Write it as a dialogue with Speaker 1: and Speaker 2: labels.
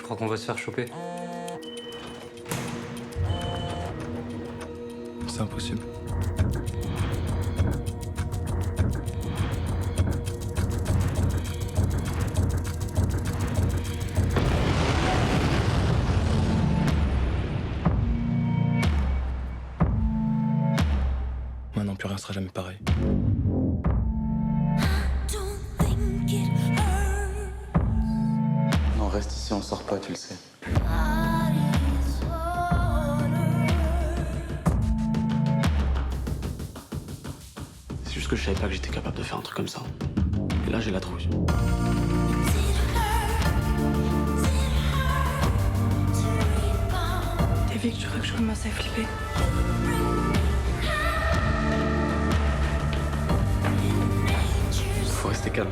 Speaker 1: crois qu'on va se faire choper.
Speaker 2: C'est impossible. Maintenant, plus rien sera jamais pareil.
Speaker 1: Non, reste ici, on sort pas, tu le sais.
Speaker 3: C'est juste que je savais pas que j'étais capable de faire un truc comme ça. Et là, j'ai la trouille.
Speaker 4: T'as vu que tu crois que je commence à flipper?
Speaker 3: Faut rester calme.